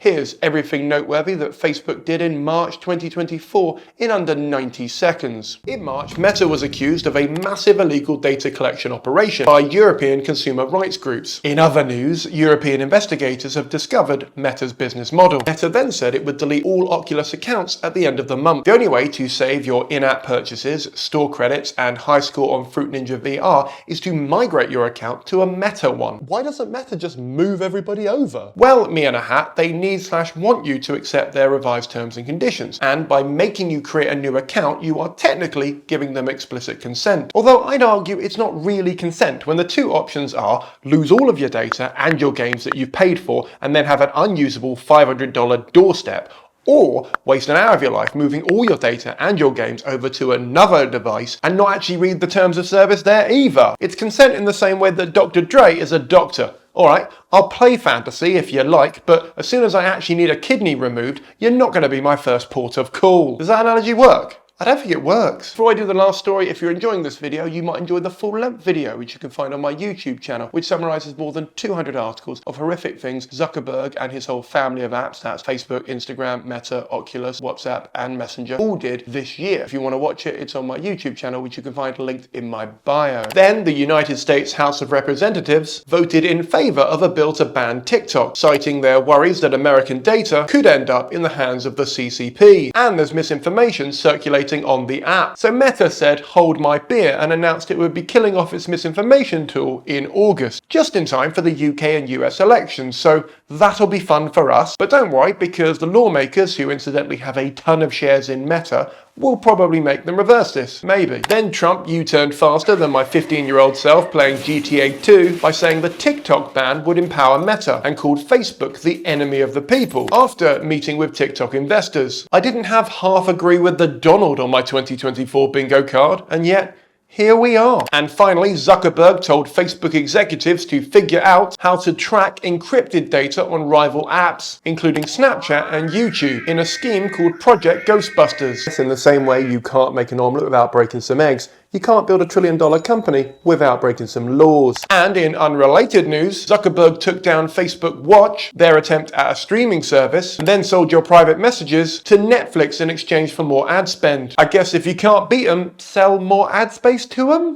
Here's everything noteworthy that Facebook did in March 2024 in under 90 seconds. In March, Meta was accused of a massive illegal data collection operation by European consumer rights groups. In other news, European investigators have discovered Meta's business model. Meta then said it would delete all Oculus accounts at the end of the month. The only way to save your in-app purchases, store credits, and high score on Fruit Ninja VR is to migrate your account to a Meta one. Why doesn't Meta just move everybody over? Well, me in a hat, they need/want you to accept their revised terms and conditions, and by making you create a new account, you are technically giving them explicit consent. Although I'd argue it's not really consent when the two options are lose all of your data and your games that you've paid for and then have an unusable $500 doorstep, or waste an hour of your life moving all your data and your games over to another device and not actually read the terms of service there either. It's consent in the same way that Dr. Dre is a doctor. Alright, I'll play fantasy if you like, but as soon as I actually need a kidney removed, you're not going to be my first port of call. Does that analogy work? I don't think it works. Before I do the last story, if you're enjoying this video, you might enjoy the full-length video, which you can find on my YouTube channel, which summarises more than 200 articles of horrific things Zuckerberg and his whole family of apps, that's Facebook, Instagram, Meta, Oculus, WhatsApp, and Messenger, all did this year. If you want to watch it, it's on my YouTube channel, which you can find linked in my bio. Then, the United States House of Representatives voted in favour of a bill to ban TikTok, citing their worries that American data could end up in the hands of the CCP, and there's misinformation circulating on the app. So Meta said, hold my beer, and announced it would be killing off its misinformation tool in August, just in time for the UK and US elections, so that'll be fun for us. But don't worry, because the lawmakers, who incidentally have a ton of shares in Meta, will probably make them reverse this, maybe. Then Trump U-turned faster than my 15-year-old self playing GTA 2 by saying the TikTok ban would empower Meta and called Facebook the enemy of the people after meeting with TikTok investors. I didn't have half agree with the Donald on my 2024 bingo card, and yet here we are. And finally, Zuckerberg told Facebook executives to figure out how to track encrypted data on rival apps, including Snapchat and YouTube, in a scheme called Project Ghostbusters. In the same way you can't make an omelette without breaking some eggs, you can't build a $1 trillion company without breaking some laws. And in unrelated news, Zuckerberg took down Facebook Watch, their attempt at a streaming service, and then sold your private messages to Netflix in exchange for more ad spend. I guess if you can't beat them, sell more ad space to them?